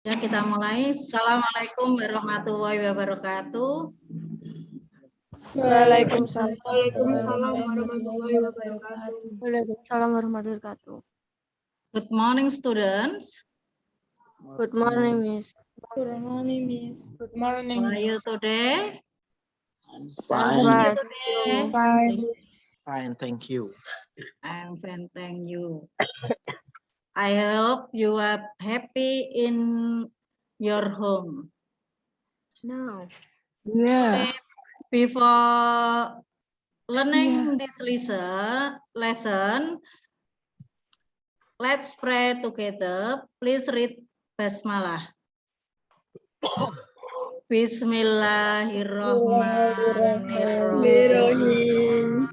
Ya, kita mulai. Assalamualaikum warahmatullahi wabarakatuh. Waalaikumsalam. Waalaikumsalam warahmatullahi wabarakatuh. Waalaikumsalam warahmatullahi wabarakatuh. Good morning, students. Good morning, Miss. Good morning, Miss. Good morning, How are you Miss. today? Fine. Today, Fine. Fine, thank you. I'm fine, thank you. I hope you are happy in your home. No. Okay, before learning this lesson, let's pray together. Please read Basmalah. Bismillahirrahmanirrahim.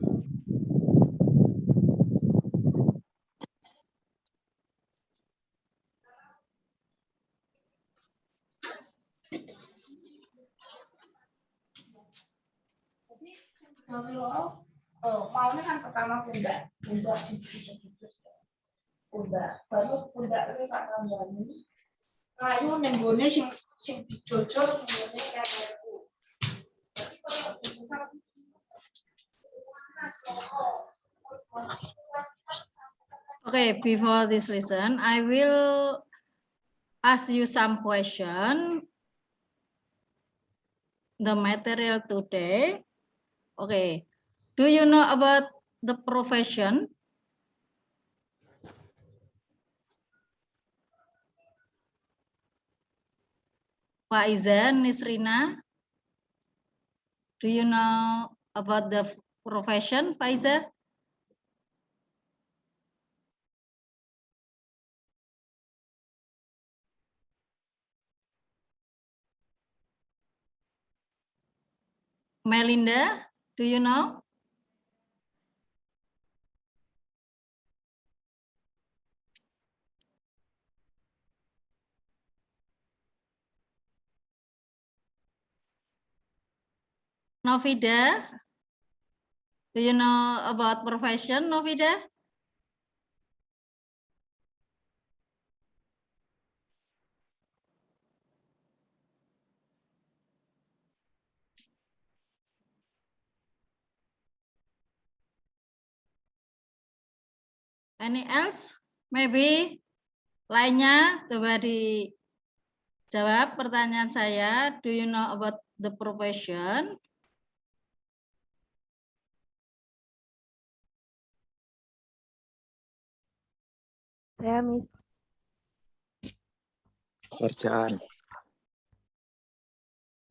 Maunya kan pertama pundak baru pundak itu tak kambani. Ayo nenggone sing dijojos nenggone kayak aku. Okay, before this lesson, I will ask you some question. The material today. Okay, do you know about the profession? Faiza, Nisrina, do you know about the profession, Faiza? Melinda, do you know? Novida, do you know about profession, Novida? Any else? Maybe lainnya coba dijawab pertanyaan saya. Do you know about the profession? Saya, Miss. Pekerjaan.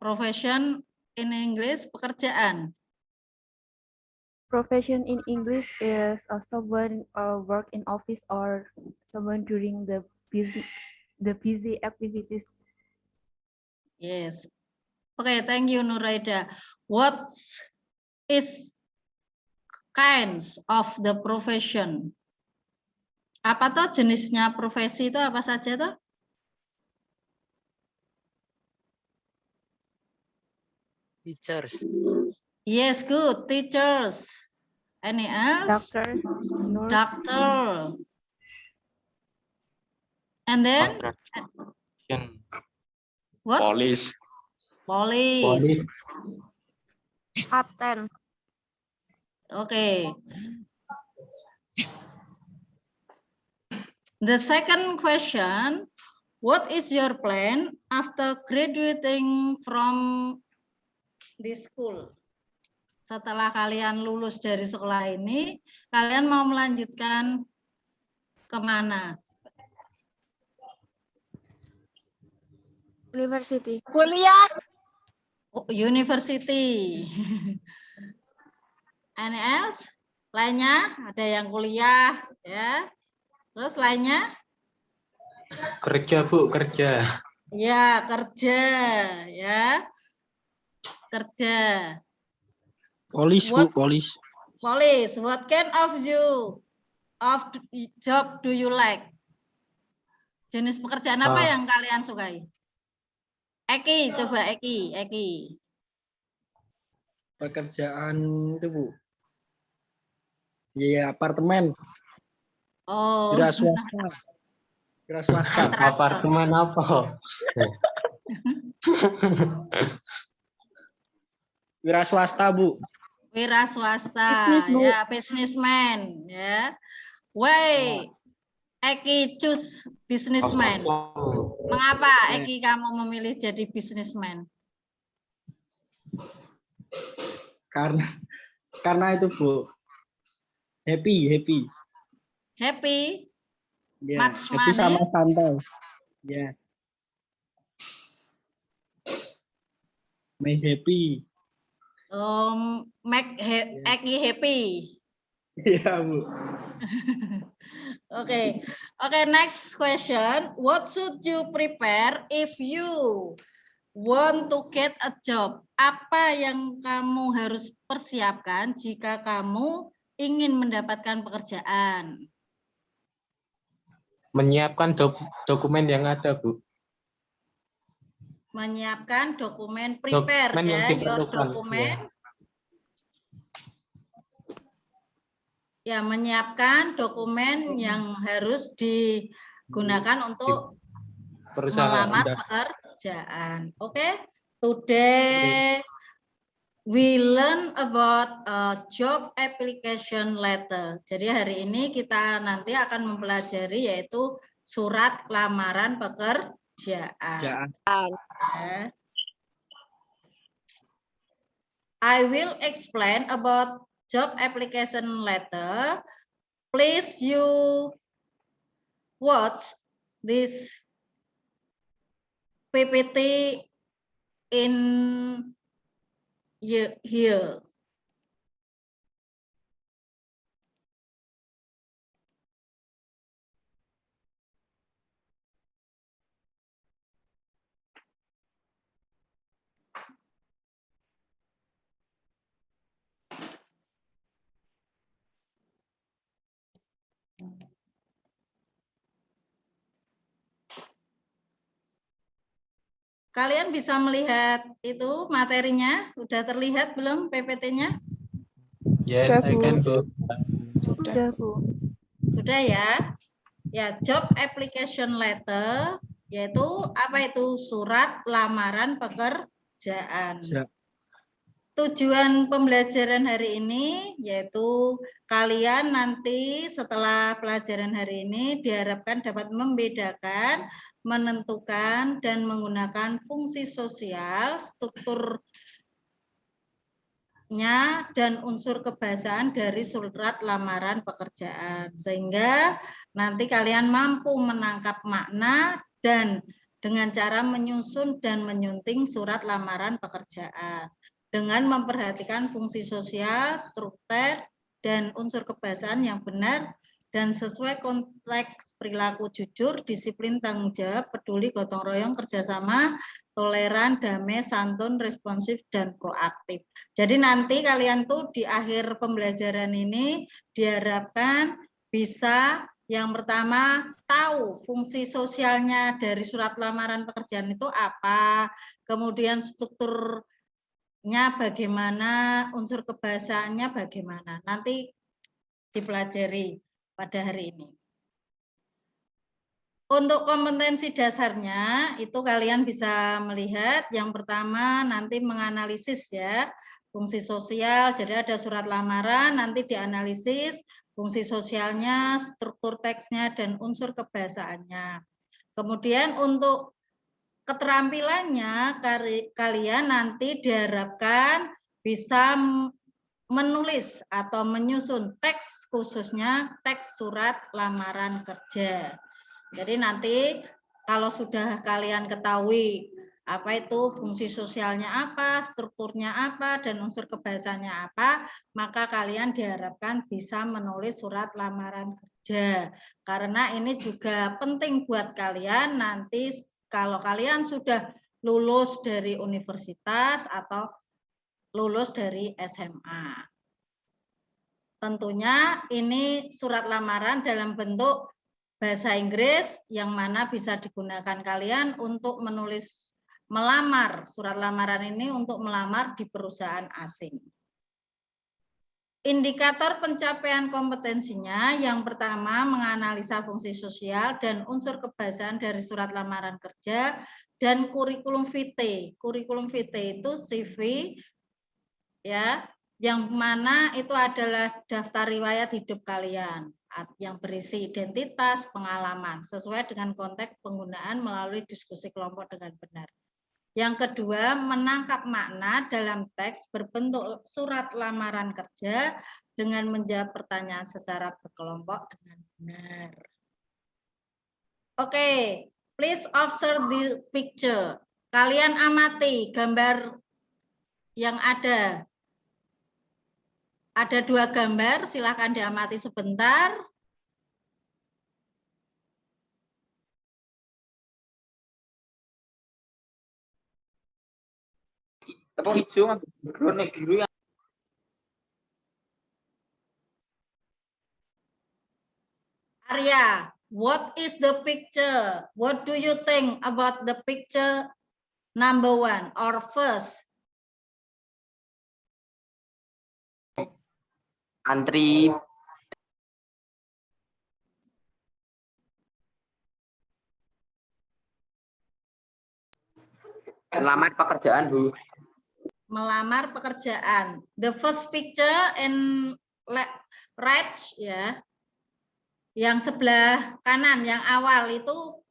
Profession in English, pekerjaan. Profession in English is someone work in office or someone during the busy activities. Yes. Okay, thank you, Nuraida. What is kinds of the profession? Apa tuh jenisnya profesi itu apa saja tuh? Teachers. Yes, good. Teachers. Any else? Doctor, nurse, Doctor. And then? What? Police. Police. captain. Okay. The second question, what is your plan after graduating from this school? Setelah kalian lulus dari sekolah ini, kalian mau melanjutkan kemana? University. Kuliah. Oh, university. Any else? Lainnya ada yang kuliah, ya. Terus lainnya? Kerja, Bu, kerja. Ya, kerja, ya. Kerja. Polis, Bu, polis. Police. What kind of job do you like? Jenis pekerjaan apa yang kalian sukai? Eki, coba Eki. Pekerjaan itu, Bu. Di apartemen. Oh. Wira swasta. Wira swasta. Apartemen apa? Wira swasta, Bu. Wira swasta, Bisnis, Bu. ya, businessman, ya. Why Eki choose businessman? Mengapa Eki kamu memilih jadi businessman? Karena itu, Bu. Happy. Happy, Ya, much happy sama money, santai. Ya. Make happy. make Eki happy. Iya, Bu. Okay, next question. What should you prepare if you want to get a job? Apa yang kamu harus persiapkan jika kamu ingin mendapatkan pekerjaan? Menyiapkan dokumen yang ada, Bu. Menyiapkan dokumen, prepare Dokumen yang ya, your diperlukan, dokumen. Ya, menyiapkan dokumen yang harus digunakan untuk Perusahaan. melamar pekerjaan. Oke, today we learn about a job application letter. Jadi hari ini kita nanti akan mempelajari yaitu surat lamaran pekerjaan. Ya. I will explain about job application letter. Please you watch this PPT in here. Kalian bisa melihat itu materinya? Udah terlihat belum PPT-nya? Yes, Sudah, I Bu. can, Bu. Sudah, Bu. Sudah ya? Ya, job application letter yaitu apa itu? Surat lamaran pekerjaan. Ya. Tujuan pembelajaran hari ini yaitu kalian nanti setelah pelajaran hari ini diharapkan dapat membedakan, menentukan, dan menggunakan fungsi sosial, strukturnya, dan unsur kebahasaan dari surat lamaran pekerjaan. Sehingga nanti kalian mampu menangkap makna dan dengan cara menyusun dan menyunting surat lamaran pekerjaan. Dengan memperhatikan fungsi sosial, struktur, dan unsur kebahasaan yang benar dan sesuai konteks perilaku jujur, disiplin, tanggung jawab, peduli, gotong royong, kerjasama, toleran, damai, santun, responsif, dan proaktif. Jadi nanti kalian tuh di akhir pembelajaran ini diharapkan bisa yang pertama tahu fungsi sosialnya dari surat lamaran pekerjaan itu apa, kemudian struktur bagaimana, unsur kebahasaannya bagaimana. Nanti dipelajari pada hari ini. Untuk kompetensi dasarnya itu kalian bisa melihat yang pertama nanti menganalisis ya fungsi sosial. Jadi ada surat lamaran nanti dianalisis fungsi sosialnya, struktur teksnya dan unsur kebahasaannya. Kemudian untuk keterampilannya kalian nanti diharapkan bisa menulis atau menyusun teks khususnya teks surat lamaran kerja. Jadi nanti kalau sudah kalian ketahui apa itu fungsi sosialnya apa, strukturnya apa, dan unsur kebahasaannya apa, maka kalian diharapkan bisa menulis surat lamaran kerja. Karena ini juga penting buat kalian nanti kalau kalian sudah lulus dari universitas atau lulus dari SMA. Tentunya ini surat lamaran dalam bentuk bahasa Inggris yang mana bisa digunakan kalian untuk melamar surat lamaran ini untuk melamar di perusahaan asing. Indikator pencapaian kompetensinya yang pertama menganalisa fungsi sosial dan unsur kebahasaan dari surat lamaran kerja dan kurikulum vitae. Kurikulum vitae itu CV ya, yang mana itu adalah daftar riwayat hidup kalian yang berisi identitas, pengalaman sesuai dengan konteks penggunaan melalui diskusi kelompok dengan benar. Yang kedua, menangkap makna dalam teks berbentuk surat lamaran kerja dengan menjawab pertanyaan secara berkelompok dengan benar. Oke, please observe the picture. Kalian amati gambar yang ada. Ada 2 gambar, silakan diamati sebentar. Apa hijau background biru ya? Arya, what is the picture? What do you think about the picture number 1 or first? Antri melamar pekerjaan, Bu. Melamar pekerjaan. The first picture in right ya. Yang sebelah kanan yang awal itu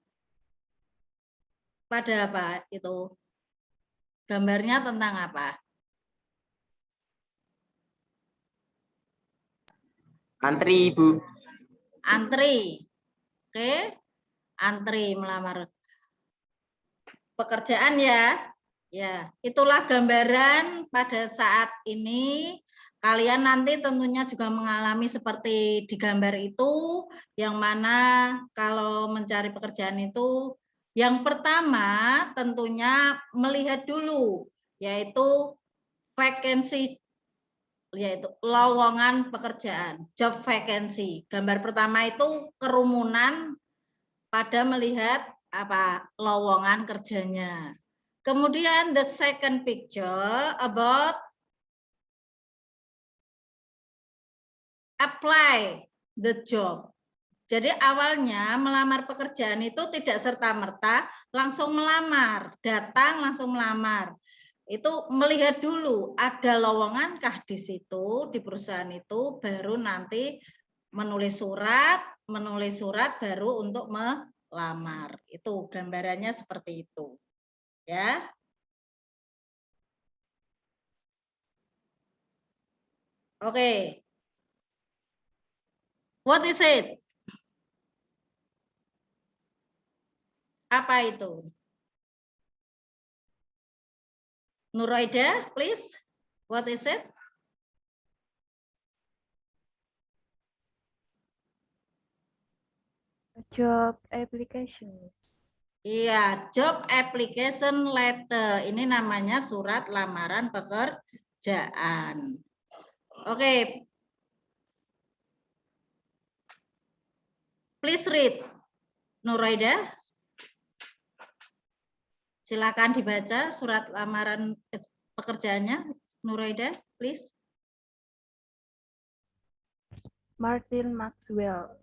pada apa? Itu gambarnya tentang apa? Antri, Bu. Antri. Oke. Antri melamar pekerjaan ya. Ya, itulah gambaran pada saat ini. Kalian nanti tentunya juga mengalami seperti di gambar itu, yang mana kalau mencari pekerjaan itu, yang pertama tentunya melihat dulu, yaitu vacancy, yaitu lowongan pekerjaan, job vacancy. Gambar pertama itu kerumunan pada melihat apa lowongan kerjanya. Kemudian the second picture about apply the job. Jadi awalnya melamar pekerjaan itu tidak serta-merta langsung melamar, datang langsung melamar. Itu melihat dulu ada lowongankah di situ, di perusahaan itu, baru nanti menulis surat baru untuk melamar. Itu gambarannya seperti itu. Ya. Oke. What is it? Apa itu? Nuraida, please. What is it? Job applications. Iya, job application letter. Ini namanya surat lamaran pekerjaan. Oke. Please read. Nuraida. Silakan dibaca surat lamaran pekerjaannya. Nuraida, please. Martin Maxwell,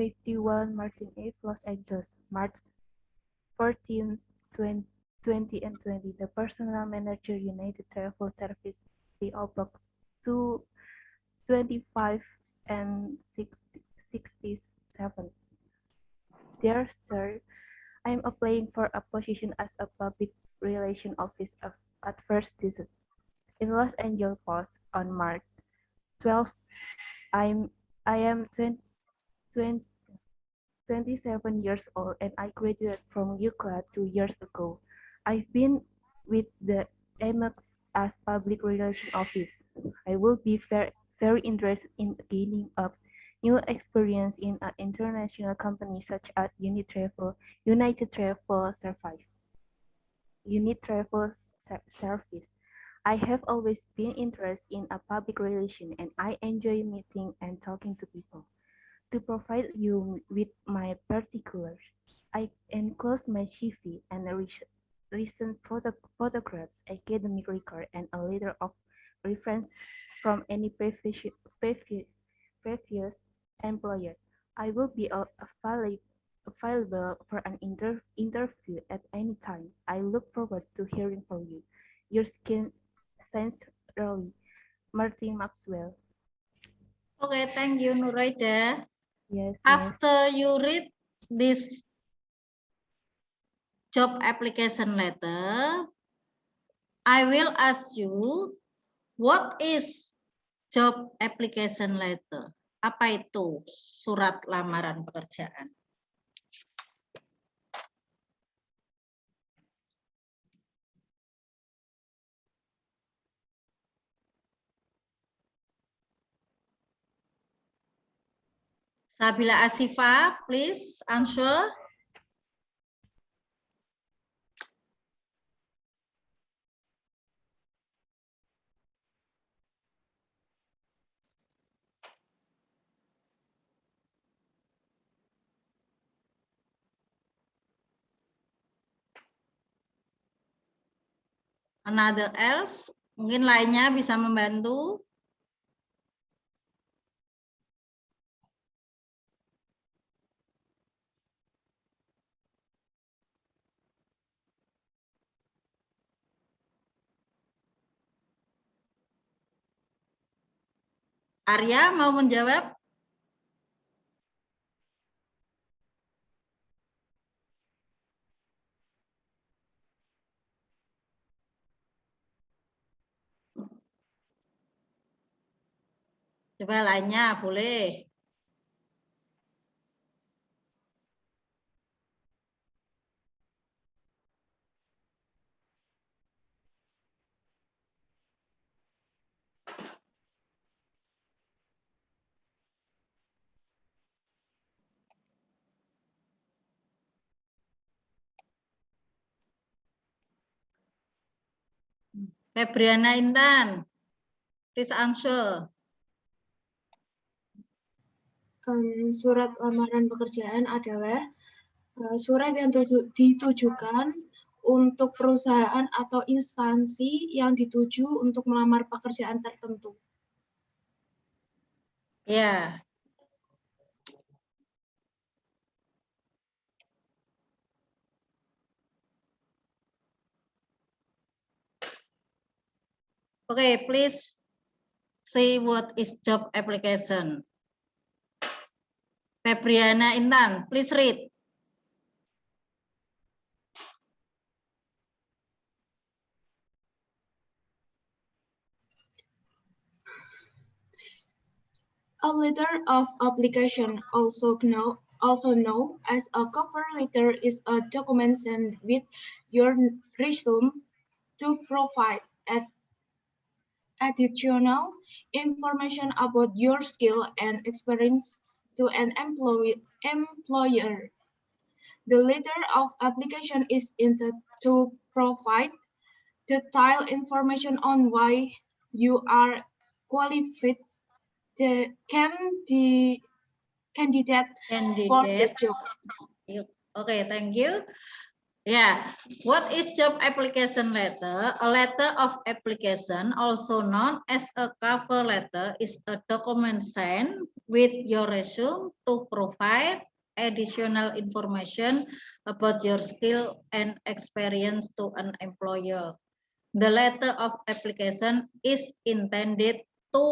51 Martin Ave, Los Angeles, March 14th, 20 and 20. The personal manager, United Travel Service, PO Box 225 and 67. Dear Sir, I am applying for a position as a public relations officer at First Visit in Los Angeles Post on March 12th. I am 27 years old and I graduated from UCLA 2 years ago. I've been with the Amex as public relations office. I will be very interested in gaining up new experience in an international company such as United Travel Service. I have always been interested in a public relation and I enjoy meeting and talking to people. To provide you with my particulars, I enclose my CV and recent photographs, academic record, and a letter of reference from any previous employer. I will be available for an interview at any time. I look forward to hearing from you. Your sincerely, Martin Maxwell. Okay, thank you, Nuraida. Yes, Miss. After you read this job application letter, I will ask you, what is job application letter? Apa itu surat lamaran pekerjaan? Sabila Asifa, please answer. Another else, mungkin lainnya bisa membantu. Arya mau menjawab? Coba lainnya boleh. Febriana Intan, please answer. Surat lamaran pekerjaan adalah surat yang ditujukan untuk perusahaan atau instansi yang dituju untuk melamar pekerjaan tertentu. Ya. Okay, please say what is job application. Febriana Intan, please read. A letter of application, also known as a cover letter, is a document sent with your resume to provide additional information about your skill and experience to an employer. The letter of application is intended to provide detailed information on why you are qualified candidate for the job. Okay, thank you. Yeah, what is job application letter? A letter of application, also known as a cover letter, is a document sent with your resume to provide additional information about your skill and experience to an employer. The letter of application is intended to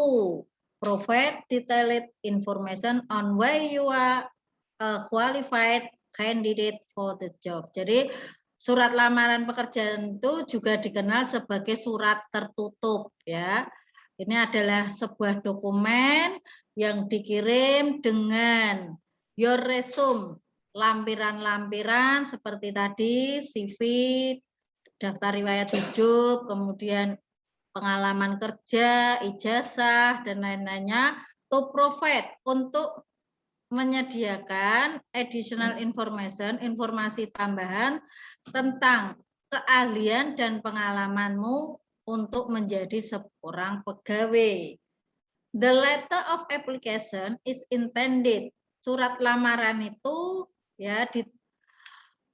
provide detailed information on why you are a qualified candidate for the job. Jadi surat lamaran pekerjaan itu juga dikenal sebagai surat tertutup ya. Ini adalah sebuah dokumen yang dikirim dengan your resume, lampiran-lampiran seperti tadi, CV, daftar riwayat hidup, kemudian pengalaman kerja, ijazah, dan lain-lainnya, to provide, untuk menyediakan additional information, informasi tambahan tentang keahlian dan pengalamanmu untuk menjadi seorang pegawai. The letter of application is intended. Surat lamaran itu ya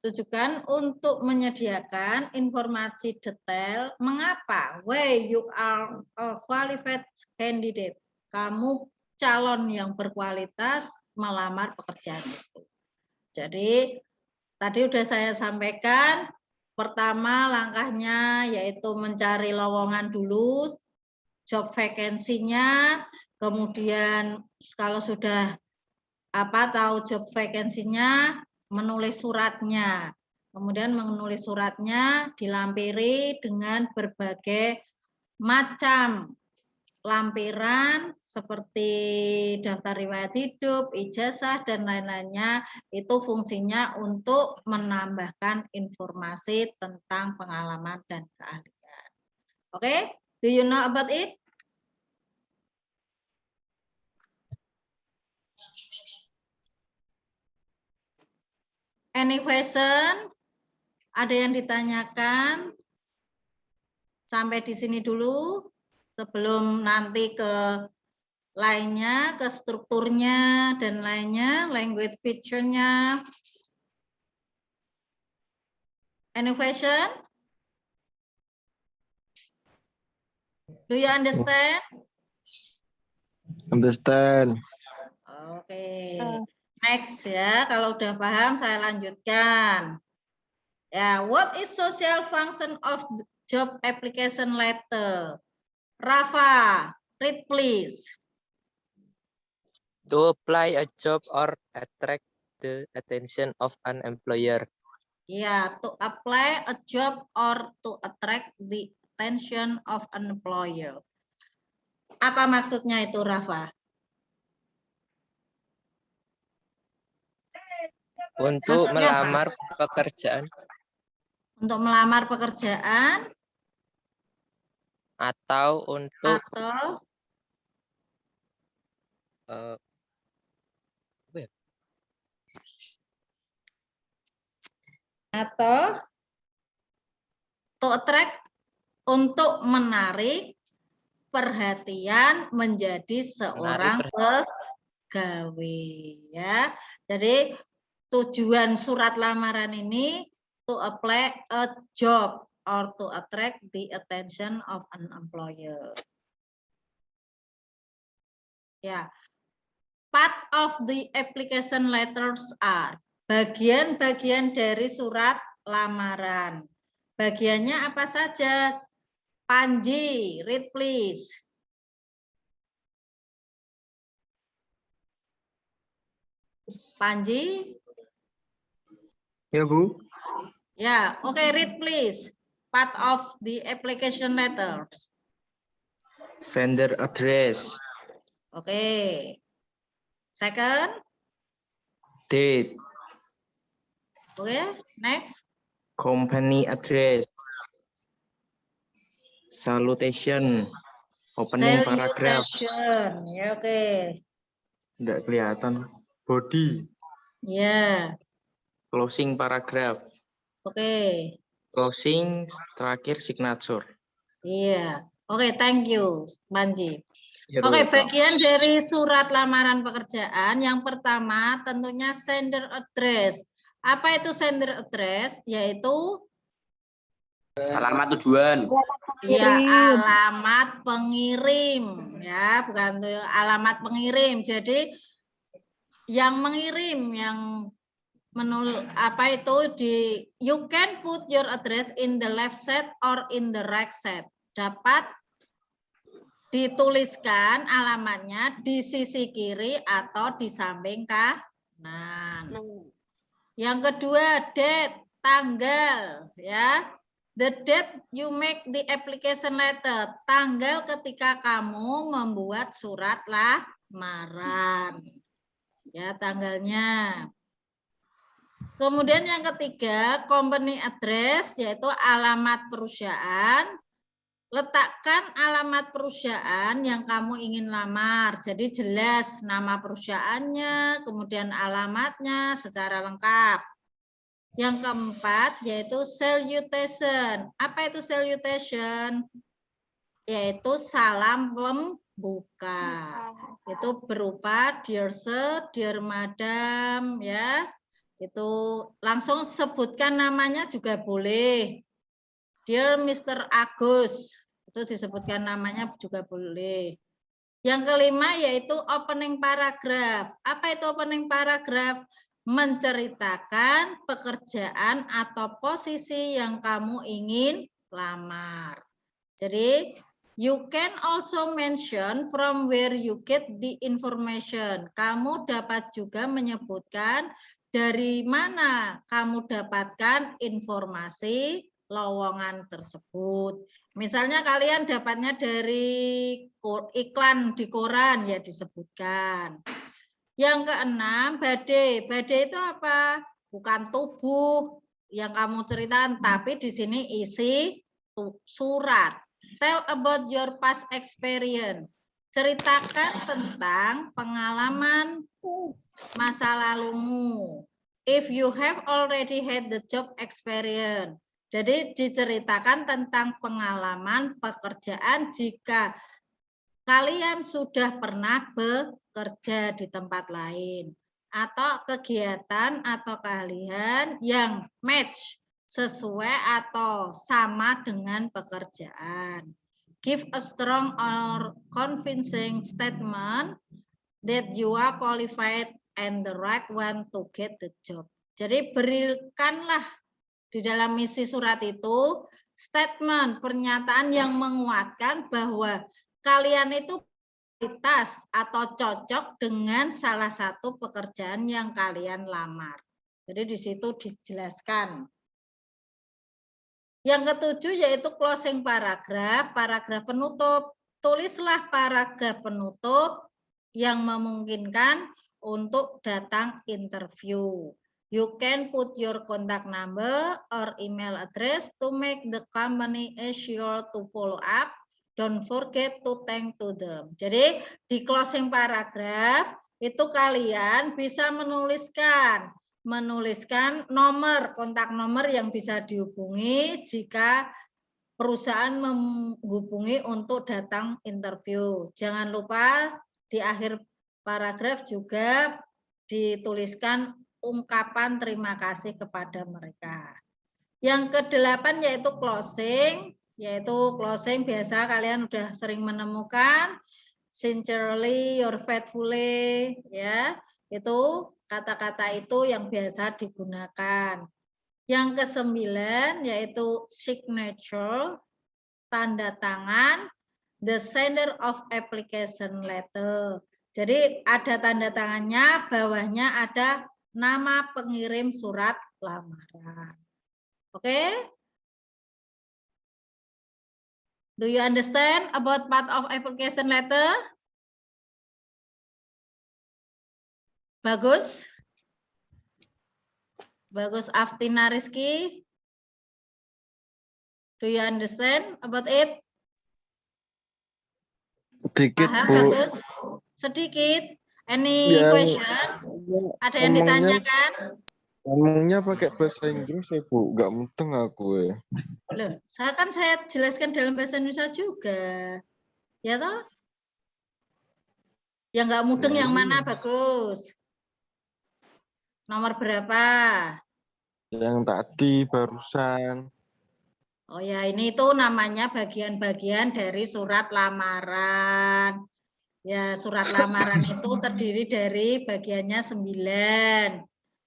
tujukan untuk menyediakan informasi detail mengapa why you are a qualified candidate. Kamu calon yang berkualitas melamar pekerjaan itu. Jadi tadi sudah saya sampaikan, pertama langkahnya yaitu mencari lowongan dulu, job vacancy-nya, kemudian kalau sudah tahu job vacancy-nya, menulis suratnya. Kemudian menulis suratnya dilampiri dengan berbagai macam lampiran seperti daftar riwayat hidup, ijazah, dan lain-lainnya. Itu fungsinya untuk menambahkan informasi tentang pengalaman dan keahlian. Oke, do you know about it? Any question? Ada yang ditanyakan? Sampai di sini dulu. Sebelum nanti ke lainnya, ke strukturnya dan lainnya, language feature-nya. Any question? Do you understand? Understand. Oke. Next ya, kalau udah paham saya lanjutkan. Ya, what is social function of job application letter? Rafa, read please. To apply a job or attract the attention of an employer. Ya, to apply a job or to attract the attention of an employer. Apa maksudnya itu, Rafa? Untuk Maksudnya melamar apa? pekerjaan. Untuk melamar pekerjaan Atau untuk atau to attract, untuk menarik perhatian menjadi seorang pegawai ya. Jadi tujuan surat lamaran ini to apply a job or to attract the attention of an employer. Ya. Part of the application letters are, bagian-bagian dari surat lamaran. Bagiannya apa saja? Panji, read please. Panji? Ya, Bu. Ya, oke, read please. Part of the application letters. Sender address. Oke. Second. Date. Oke, next. Company address. Salutation. Opening paragraph. Salutation. Ya, oke. Tidak kelihatan. Body. Ya. Closing paragraph. Oke. Closing terakhir signature. Iya. Oke, thank you, Panji. Ya, Oke, welcome. bagian dari surat lamaran pekerjaan yang pertama tentunya sender address. Apa itu sender address? Yaitu Alamat tujuan. ya alamat pengirim ya, bukan tuh alamat pengirim. Jadi yang mengirim, yang you can put your address in the left side or in the right side. Dapat dituliskan alamatnya di sisi kiri atau di samping kanan. Yang kedua, date, tanggal ya. The date you make the application letter, tanggal ketika kamu membuat surat lamaran. Ya, tanggalnya. Kemudian yang ketiga, company address, yaitu alamat perusahaan. Letakkan alamat perusahaan yang kamu ingin lamar. Jadi jelas nama perusahaannya, kemudian alamatnya secara lengkap. Yang keempat, yaitu salutation. Apa itu salutation? Yaitu salam pembuka. Itu berupa dear sir, dear madam, ya. Itu langsung sebutkan namanya juga boleh. Dear Mr. Agus, itu disebutkan namanya juga boleh. Yang kelima yaitu opening paragraph. Apa itu opening paragraph? Menceritakan pekerjaan atau posisi yang kamu ingin lamar. Jadi, you can also mention from where you get the information. Kamu dapat juga menyebutkan dari mana kamu dapatkan informasi lowongan tersebut. Misalnya kalian dapatnya dari iklan di koran, ya disebutkan. Yang keenam, badai. Badai itu apa? Bukan tubuh yang kamu ceritakan, tapi di sini isi surat. Tell about your past experience. Ceritakan tentang pengalaman masa lalumu. If you have already had the job experience. Jadi diceritakan tentang pengalaman pekerjaan jika kalian sudah pernah bekerja di tempat lain. Atau kegiatan atau keahlian yang match sesuai atau sama dengan pekerjaan. Give a strong or convincing statement that you are qualified and the right one to get the job. Jadi berikanlah di dalam isi surat itu statement, pernyataan yang menguatkan bahwa kalian itu kualitas atau cocok dengan salah satu pekerjaan yang kalian lamar. Jadi di situ dijelaskan. Yang ketujuh yaitu closing paragraph, paragraf penutup. Tulislah paragraf penutup yang memungkinkan untuk datang interview. You can put your contact number or email address to make the company sure to follow up. Don't forget to thank to them. Jadi di closing paragraph itu kalian bisa menuliskan nomor, kontak nomor yang bisa dihubungi jika perusahaan menghubungi untuk datang interview. Jangan lupa di akhir paragraf juga dituliskan ungkapan terima kasih kepada mereka. Yang ke-8 yaitu closing. Biasa kalian udah sering menemukan sincerely, your faithfully, ya. Itu kata-kata itu yang biasa digunakan. Yang ke-9 yaitu signature, tanda tangan, the sender of application letter. Jadi ada tanda tangannya, bawahnya ada nama pengirim surat lamaran. Oke? Do you understand about part of application letter? Bagus? Bagus Aftina Rizky? Do you understand about it? Sedikit, paham, Bu. Bagus? Sedikit. Any question? Ada yang ditanyakan? Ngomongnya pakai bahasa Inggris ya, Bu. Nggak mudeng aku ya. Loh, saya jelaskan dalam bahasa Indonesia juga. Ya toh? Yang nggak mudeng yang mana, Bagus? Nomor berapa? Yang tadi barusan. Oh ya, ini itu namanya bagian-bagian dari surat lamaran. Ya, surat lamaran itu terdiri dari bagiannya 9.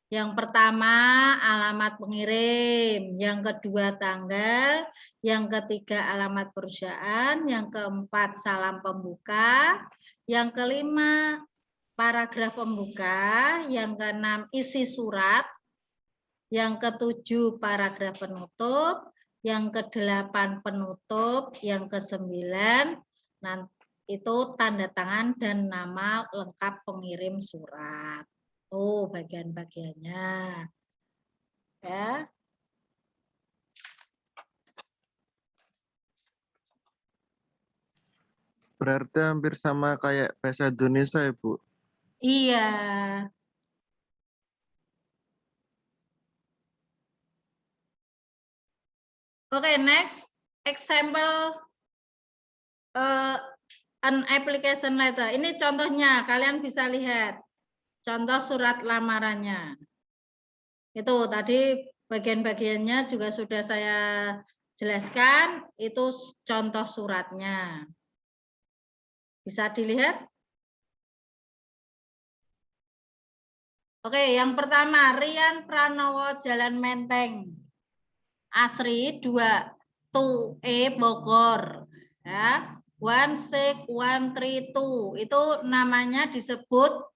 Yang pertama alamat pengirim, yang kedua tanggal, yang ketiga alamat perusahaan, yang keempat salam pembuka, yang kelima paragraf pembuka, yang keenam isi surat, yang ketujuh paragraf penutup, yang kedelapan penutup, yang kesembilan itu tanda tangan dan nama lengkap pengirim surat. Oh, bagian-bagiannya. Ya. Berarti hampir sama kayak bahasa Indonesia ya, Bu? Iya. Oke, next example an application letter. Ini contohnya, kalian bisa lihat. Contoh surat lamarannya. Itu tadi bagian-bagiannya juga sudah saya jelaskan, itu contoh suratnya. Bisa dilihat? Oke, yang pertama Rian Pranowo Jalan Menteng. Asri 2E Bogor. Ya. 16132 itu namanya disebut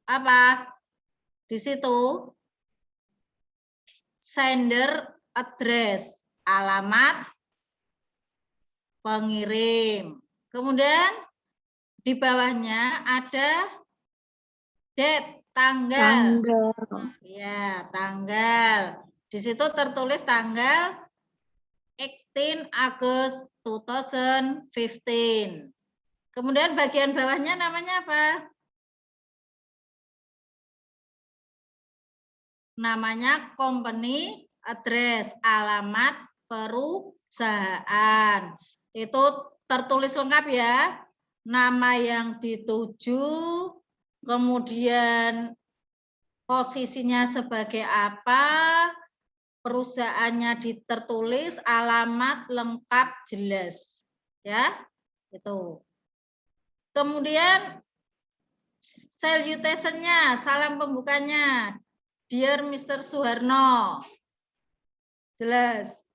apa? Di situ sender address, alamat pengirim. Kemudian di bawahnya ada date, tanggal. Ya, tanggal. Di situ tertulis tanggal 18 Agustus 2015. Kemudian bagian bawahnya namanya apa? Namanya company address, alamat perusahaan. Itu tertulis lengkap ya. Nama yang dituju, kemudian posisinya sebagai apa, perusahaannya ditertulis, alamat lengkap jelas. Ya, itu. Kemudian salutation-nya, salam pembukanya. Dear Mr. Suharno. Jelas.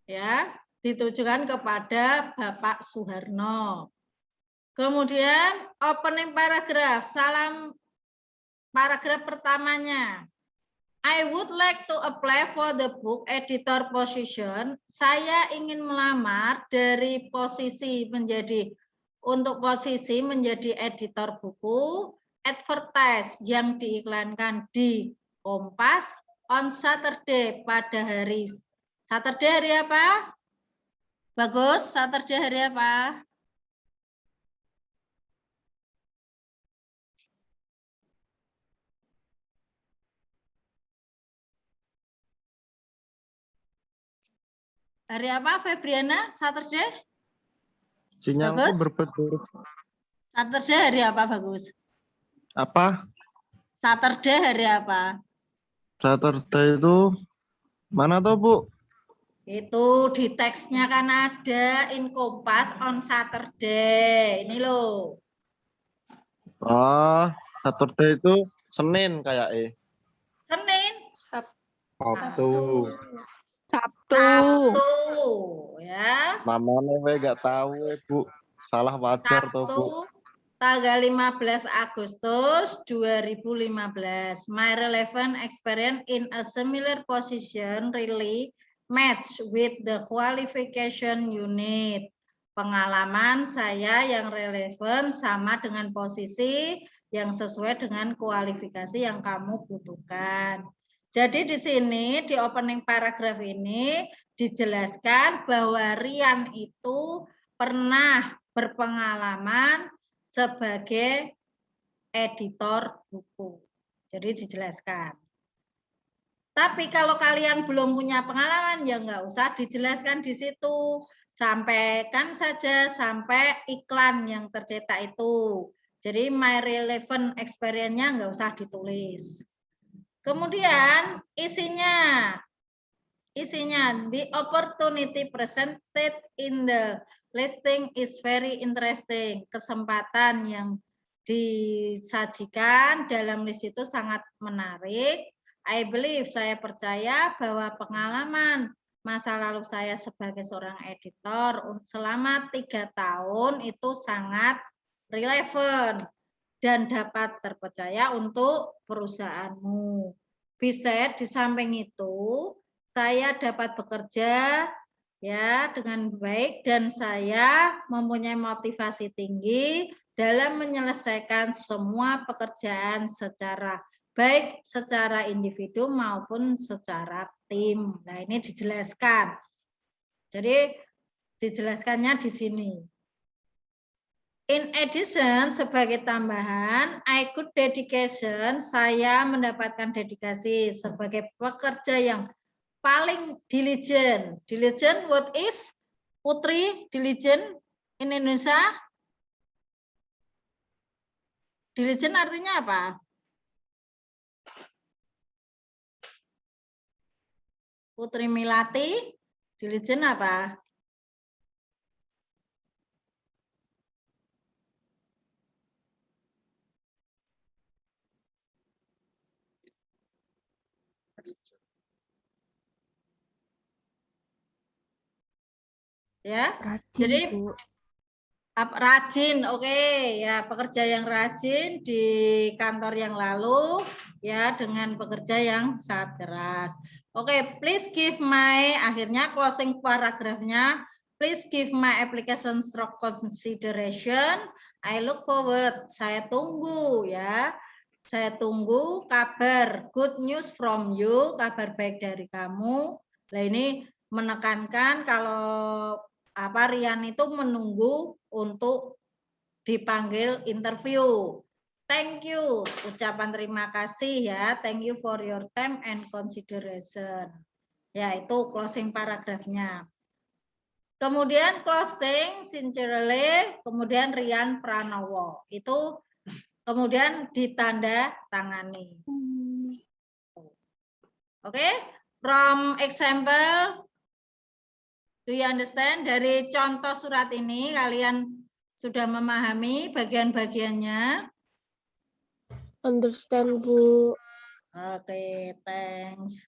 Ya, ditujukan kepada Bapak Suharno. Kemudian opening paragraph, salam paragraph pertamanya. I would like to apply for the book editor position. Saya ingin melamar dari posisi menjadi editor buku, advertise yang diiklankan di Kompas on Saturday pada hari Saturday hari apa? Bagus, Saturday hari apa? Hari apa, Febriana? Saturday? Sinyalku berpetur. Saturday hari apa, Bagus? Apa? Saturday hari apa? Saturday itu mana tuh, Bu? Itu di teksnya kan ada in Kompas on Saturday. Ini loh. Oh, Saturday itu Senin kayak Senin. Sabtu. Sabtu. Ya. Namanya gue nggak tahu, Bu. Salah wajar tuh, Bu. Tanggal 15 Agustus 2015. My relevant experience in a similar position really match with the qualification unit. Pengalaman saya yang relevan sama dengan posisi yang sesuai dengan kualifikasi yang kamu butuhkan. Jadi di sini di opening paragraph ini dijelaskan bahwa Rian itu pernah berpengalaman sebagai editor buku. Jadi dijelaskan. Tapi kalau kalian belum punya pengalaman, ya nggak usah dijelaskan di situ. Sampaikan saja sampai iklan yang tercetak itu. Jadi my relevant experience-nya nggak usah ditulis. Kemudian isinya, the opportunity presented in the listing is very interesting. Kesempatan yang disajikan dalam list itu sangat menarik. I believe, saya percaya bahwa pengalaman masa lalu saya sebagai seorang editor selama 3 tahun itu sangat relevan dan dapat terpercaya untuk perusahaanmu. Bisa di samping itu saya dapat bekerja ya dengan baik dan saya mempunyai motivasi tinggi dalam menyelesaikan semua pekerjaan secara baik secara individu maupun secara tim. Nah, ini dijelaskan. Jadi dijelaskannya di sini. In addition, sebagai tambahan, I could dedication, saya mendapatkan dedikasi sebagai pekerja yang paling diligent. Diligent, what is? Putri, diligent in Indonesia? Diligent artinya apa? Putri Milati, diligent apa? Ya, Rajin, jadi Bu. rajin, oke ya, pekerja yang rajin di kantor yang lalu ya dengan pekerja yang sangat keras. Oke, please give my, akhirnya closing paragrafnya, please give my application strong consideration. I look forward, saya tunggu ya. Saya tunggu kabar good news from you, kabar baik dari kamu. Nah, ini menekankan kalau Rian itu menunggu untuk dipanggil interview. Thank you, ucapan terima kasih ya. Thank you for your time and consideration. Ya, itu closing paragrafnya. Kemudian closing sincerely, kemudian Rian Pranowo. Itu kemudian ditanda tangani. Oke, from example, do you understand? Dari contoh surat ini kalian sudah memahami bagian-bagiannya? Understand, Bu. Oke, thanks.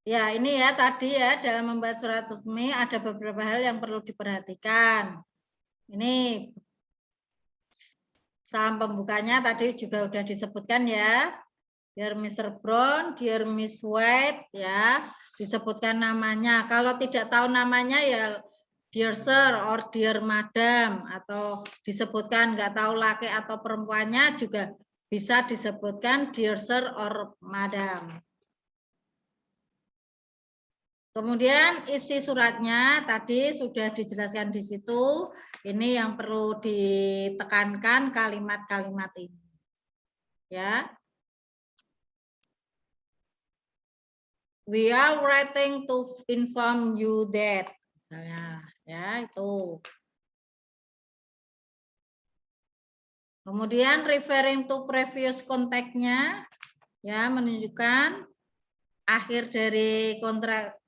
Ya, ini ya tadi ya dalam membuat surat resmi ada beberapa hal yang perlu diperhatikan. Ini salam pembukanya tadi juga sudah disebutkan ya. Dear Mr. Brown, Dear Miss White, ya disebutkan namanya. Kalau tidak tahu namanya ya Dear Sir or Dear Madam, atau disebutkan nggak tahu laki atau perempuannya juga bisa disebutkan Dear Sir or Madam. Kemudian isi suratnya tadi sudah dijelaskan di situ. Ini yang perlu ditekankan kalimat-kalimat ini. Ya. We are writing to inform you that. Misalnya, ya itu. Kemudian referring to previous contact-nya, ya menunjukkan akhir dari kontrak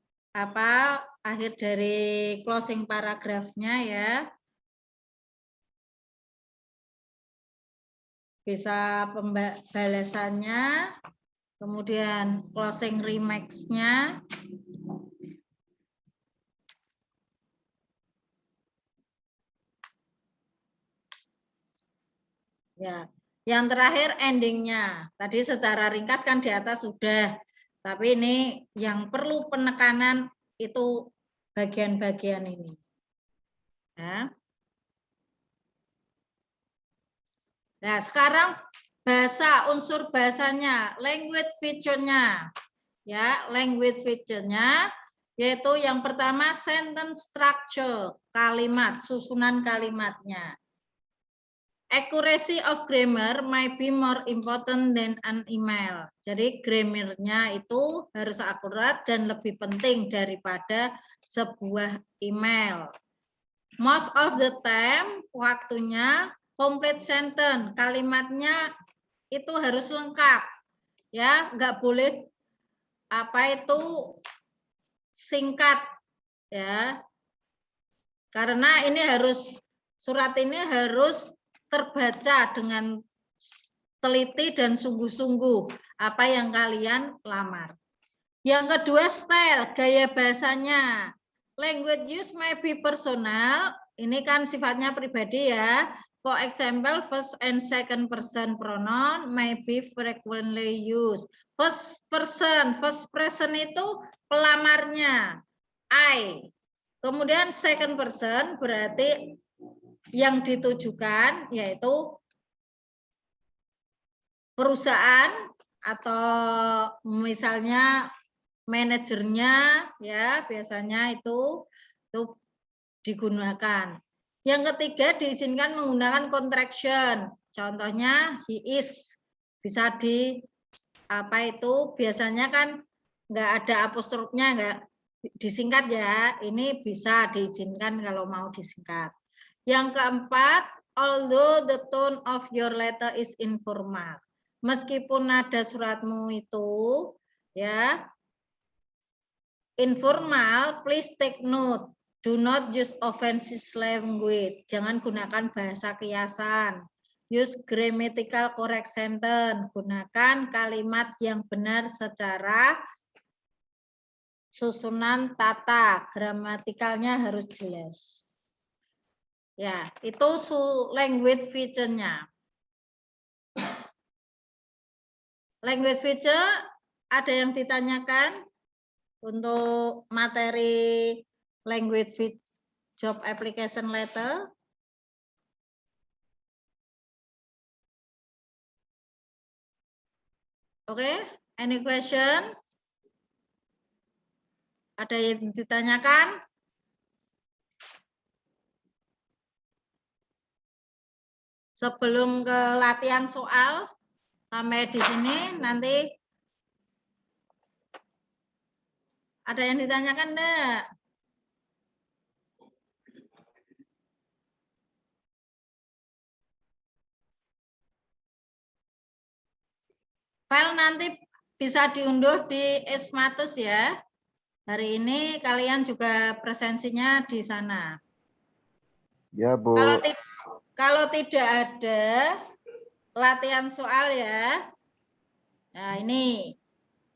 akhir dari closing paragrafnya ya. Bisa pembalasannya, kemudian closing remarks-nya. Ya, yang terakhir endingnya. Tadi secara ringkas kan di atas sudah, tapi ini yang perlu penekanan itu bagian-bagian ini. Ya. Nah, sekarang bahasa, unsur bahasanya, language feature-nya. Ya, language feature-nya yaitu yang pertama sentence structure, kalimat, susunan kalimatnya. Accuracy of grammar might be more important than an email. Jadi grammarnya itu harus akurat dan lebih penting daripada sebuah email. Most of the time, waktunya complete sentence, kalimatnya itu harus lengkap. Ya, nggak boleh singkat ya. Karena ini surat ini harus terbaca dengan teliti dan sungguh-sungguh apa yang kalian lamar. Yang kedua style, gaya bahasanya. Language use may be personal, ini kan sifatnya pribadi ya. For example, first and second person pronoun may be frequently used. First person itu pelamarnya, I. Kemudian second person berarti yang ditujukan yaitu perusahaan atau misalnya manajernya ya, biasanya itu digunakan. Yang ketiga diizinkan menggunakan contraction. Contohnya he is, bisa biasanya kan nggak ada apostrofnya, nggak disingkat ya. Ini bisa diizinkan kalau mau disingkat. Yang keempat, although the tone of your letter is informal. Meskipun nada suratmu itu Ya. Informal, please take note. Do not use offensive language. Jangan gunakan bahasa kiasan. Use grammatical correct sentence. Gunakan kalimat yang benar secara susunan tata. Gramatikalnya harus jelas. Ya, itu language feature-nya. Language feature, ada yang ditanyakan untuk materi language feature job application letter? Oke, any question? Ada yang ditanyakan? Sebelum ke latihan soal, sampai di sini nanti ada yang ditanyakan enggak? File nanti bisa diunduh di Ismatus ya. Hari ini kalian juga presensinya di sana. Ya, Bu. Kalau tidak ada latihan soal ya. Nah, ini.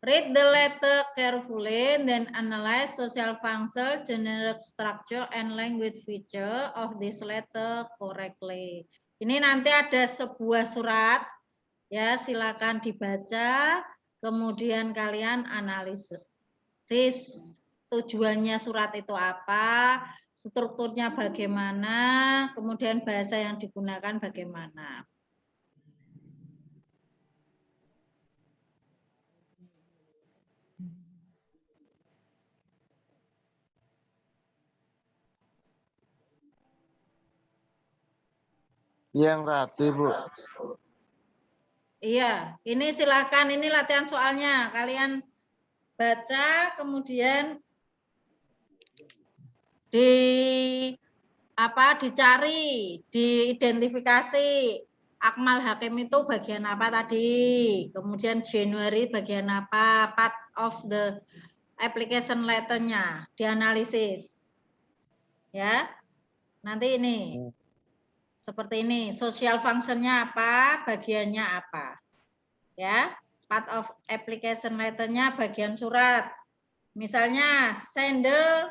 Read the letter carefully, then analyze social function, generic structure, and language feature of this letter correctly. Ini nanti ada sebuah surat. Ya, silakan dibaca, kemudian kalian analisis tujuannya surat itu apa, strukturnya bagaimana, kemudian bahasa yang digunakan bagaimana. Yang rapi, Bu. Iya, ini silakan, ini latihan soalnya. Kalian baca, kemudian dicari, diidentifikasi. Akmal Hakim itu bagian apa tadi? Kemudian Januari bagian apa? Part of the application letter-nya, dianalisis. Ya. Nanti ini. Seperti ini, social function-nya apa, bagiannya apa. Ya, part of application letter-nya bagian surat. Misalnya sender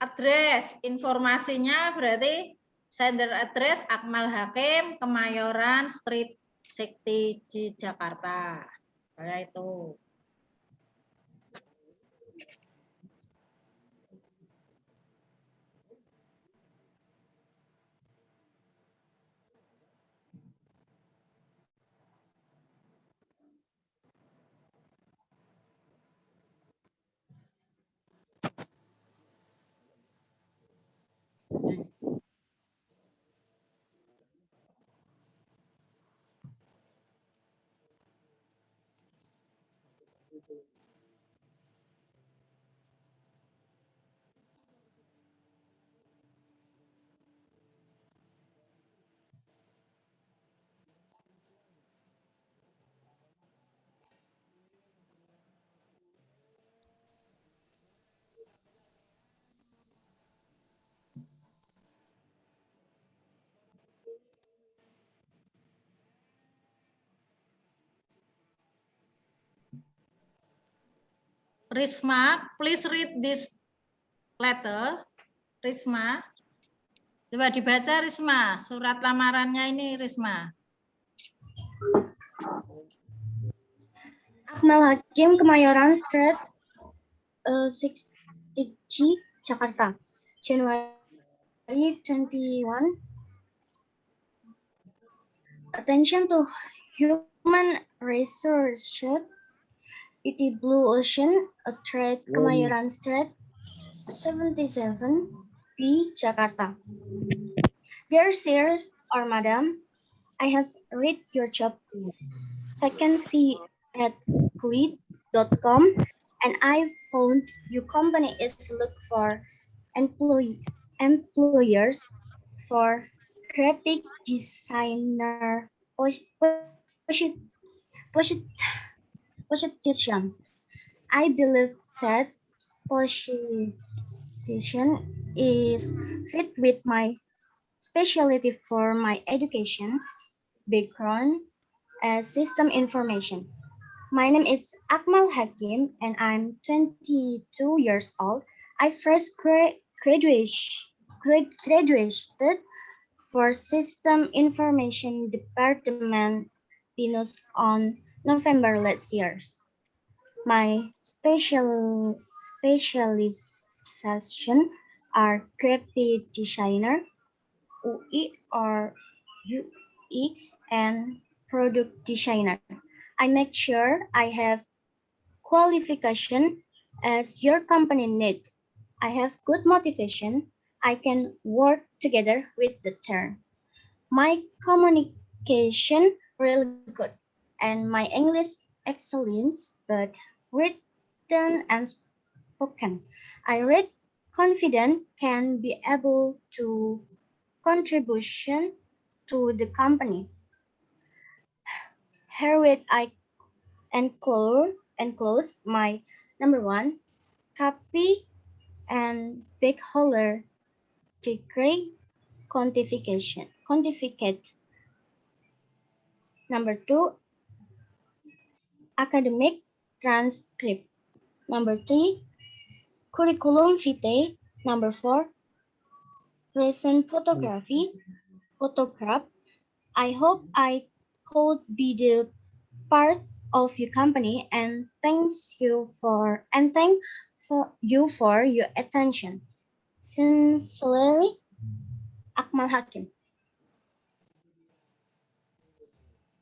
address, informasinya berarti sender address Akmal Hakim, Kemayoran Street, Sekti di Jakarta. Kayak itu. Risma, please read this letter. Risma, coba dibaca Risma, surat lamarannya ini Risma. Akmal Hakim, Kemayoran Street, 60G, Jakarta, January 21. Attention to human resources, PT Blue Ocean, Trade, Kemayoran Street, 77, B, Jakarta. Dear Sir or Madam, I have read your job vacancy at Gleed.com and I found your company is look for employers for graphic position. I believe that position is fit with my specialty for my education background as system information. My name is Akmal Hakim and I'm 22 years old. I first graduated for System Information Department Pinus on November last year. My specialization are graphic designer, UI or UX, and product designer. I make sure I have qualification as your company need. I have good motivation. I can work together with the team. My communication really good and my English excellent, but written and spoken. I read confident can be able to contribution to the company. Herewith I enclose my number one copy and big holder degree quantificate. Number two, academic transcript. Number three, curriculum vitae. Number four, recent photograph. I hope I could be the part of your company and thank you for your attention. Sincerely, Akmal Hakim.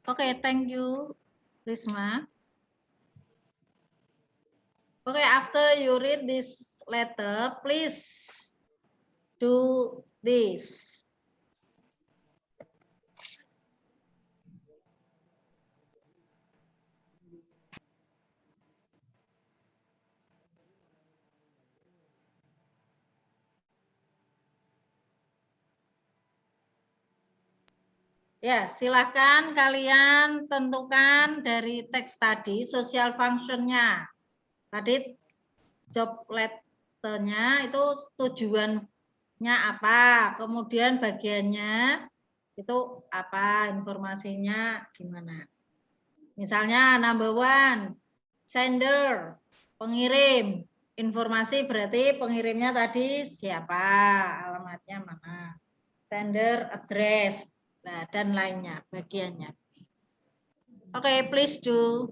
Okay, thank you, Risma. Okay, after you read this letter, please do this. Ya, silahkan kalian tentukan dari teks tadi social function-nya. Tadi job letternya itu tujuannya apa, kemudian bagiannya itu apa, informasinya gimana. Misalnya number one, sender, pengirim. Informasi berarti pengirimnya tadi siapa, alamatnya mana. Sender, address, nah, dan lainnya, bagiannya. Oke, please do.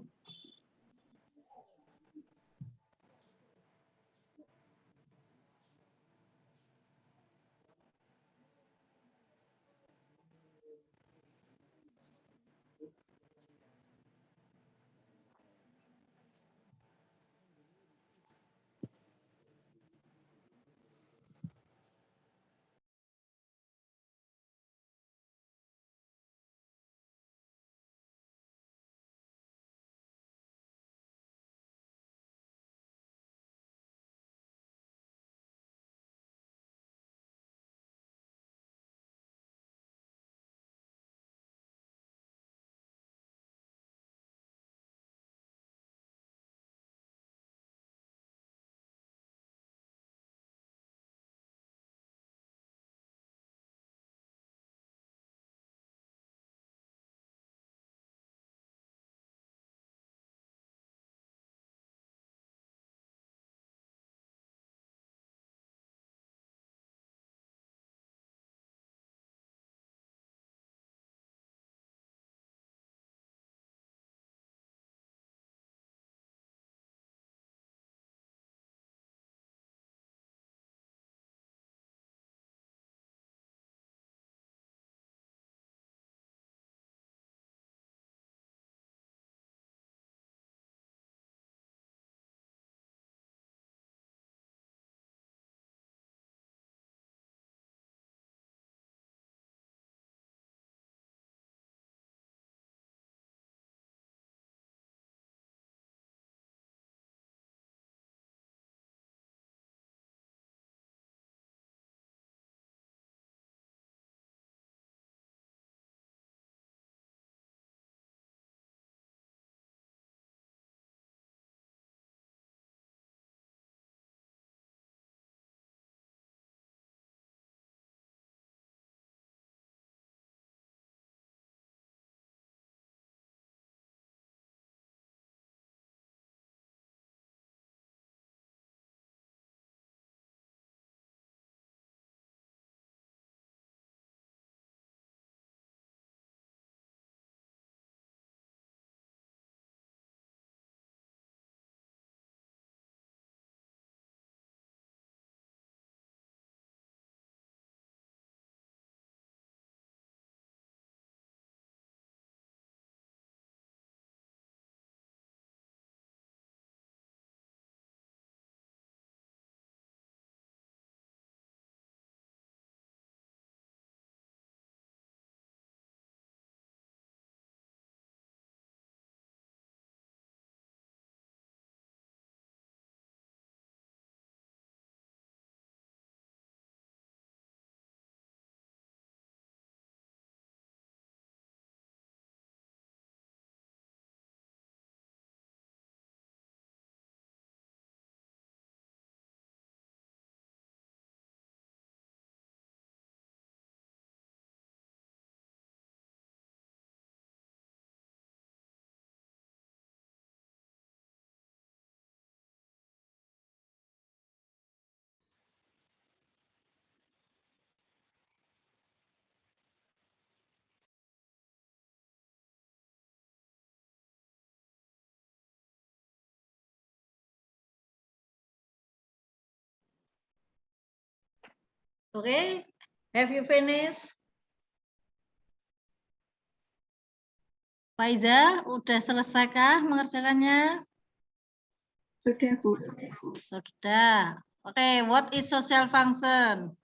Oke, have you finished? Faiza, udah selesaikah mengerjakannya? Sudah, Bu. Sudah. Oke, what is social function?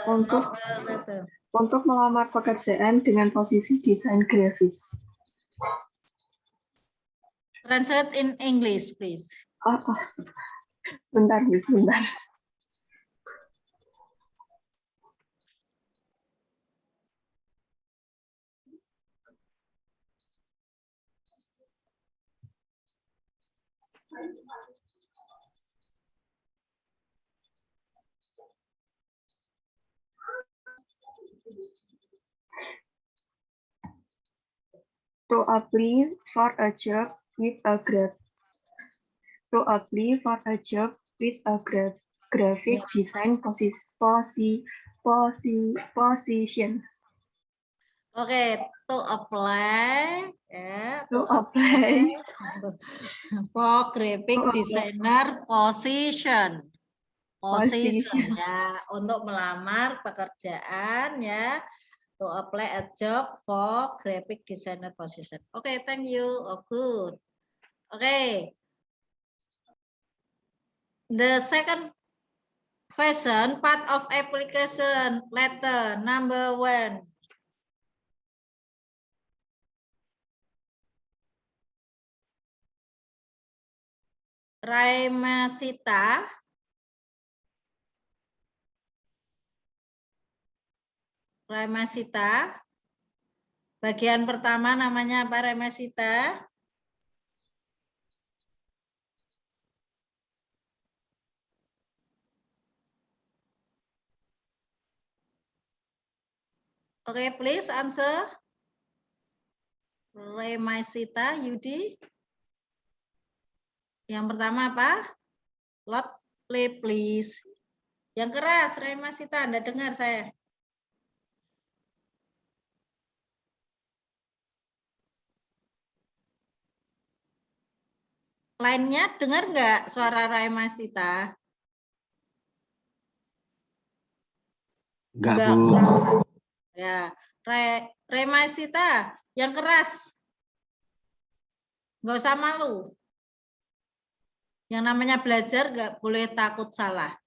Untuk melamar pekerjaan dengan posisi desain grafis. Translate in English, please. Sebentar, Bu, sebentar. To apply for a job with a graphic design position. Oke, to apply, ya, To apply for graphic designer position. Position ya, untuk melamar pekerjaan ya. To apply a job for graphic designer position. Oke, thank you. Oh, good. Oke. The second question, part of application letter number 1. Raimasita. Raimasita. Bagian pertama namanya apa, Raimasita? Oke, please answer. Raimasita, Yudi. Yang pertama apa? Loud play, please. Yang keras, Raimasita, Anda dengar saya. Lainnya dengar nggak suara Raimasita? Enggak, Bu. Ya, Raimasita, yang keras. Nggak usah malu. Yang namanya belajar nggak boleh takut salah.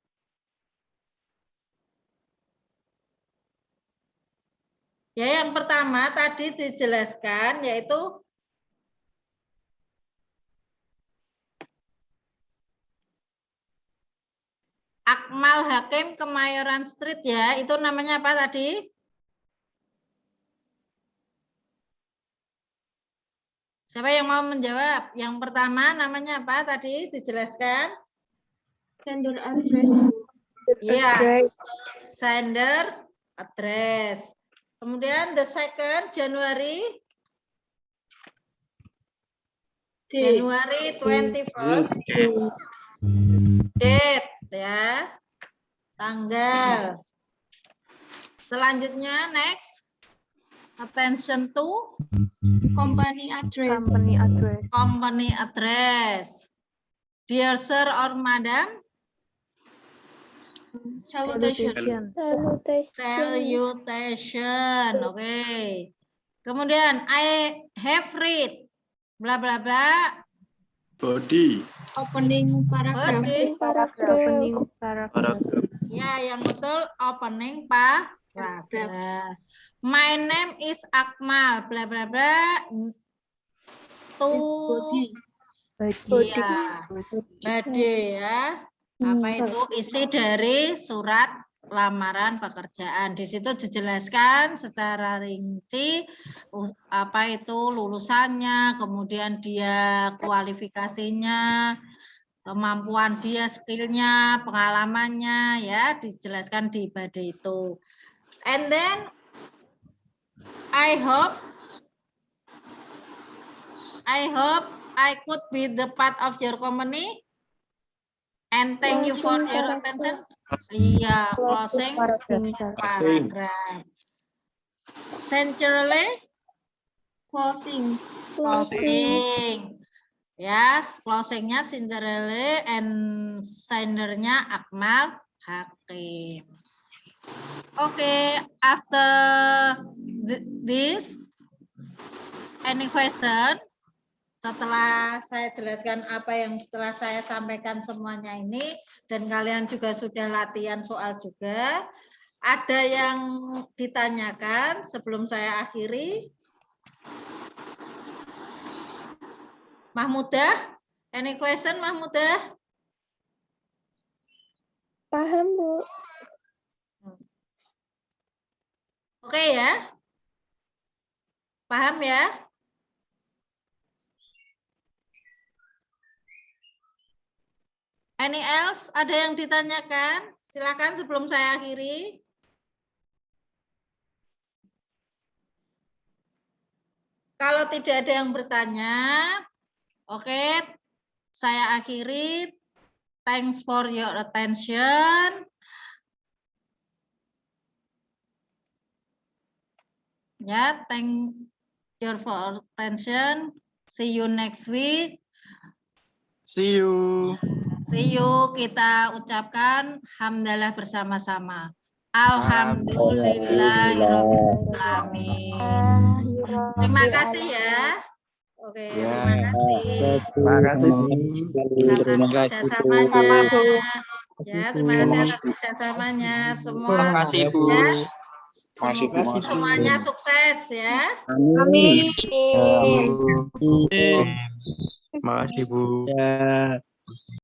Ya, yang pertama tadi dijelaskan yaitu Akmal Hakim Kemayoran Street ya. Itu namanya apa tadi? Siapa yang mau menjawab? Yang pertama namanya apa tadi dijelaskan? Sender address. Iya, sender address. Kemudian the second January 21st date ya, tanggal. Selanjutnya next, attention to Company address. Company address. Dear sir or madam. Salutation. Salutation. Oke. Kemudian I have read bla bla bla. Body. Opening paragraph. Opening paragraph. Ya, yang betul opening paragraph. My name is Akmal bla bla bla. Body ya. Apa itu isi dari surat lamaran pekerjaan. Di situ dijelaskan secara rinci apa itu lulusannya, kemudian dia kualifikasinya, kemampuan dia, skillnya, pengalamannya ya dijelaskan di body itu. And then I hope I could be the part of your company. And thank you for your attention. Iya, closing paragraph. Sincerely. Closing. Ya, closingnya sincerely and sendernya Akmal Hakim. Okay, after this, any question? Setelah saya jelaskan apa yang setelah saya sampaikan semuanya ini, dan kalian juga sudah latihan soal juga, ada yang ditanyakan sebelum saya akhiri? Mahmudah? Any question, Mahmudah? Paham, Bu. Oke ya? Paham ya? Any else? Ada yang ditanyakan? Silakan sebelum saya akhiri. Kalau tidak ada yang bertanya, oke, saya akhiri. Thanks for your attention. Ya, thank you for attention. See you next week. See you. See you. Kita ucapkan hamdalah bersama-sama. Alhamdulillahirrahmanirrahim. Terima kasih ya. Oke, terima kasih. Terima kasih. Atas kerjasamanya. Ya, terima kasih atas kerjasamanya. Semua Terima kasih, Bu. ya, Terima kasih, Bu. semuanya sukses ya. Amin. Terima kasih, Bu. Ya.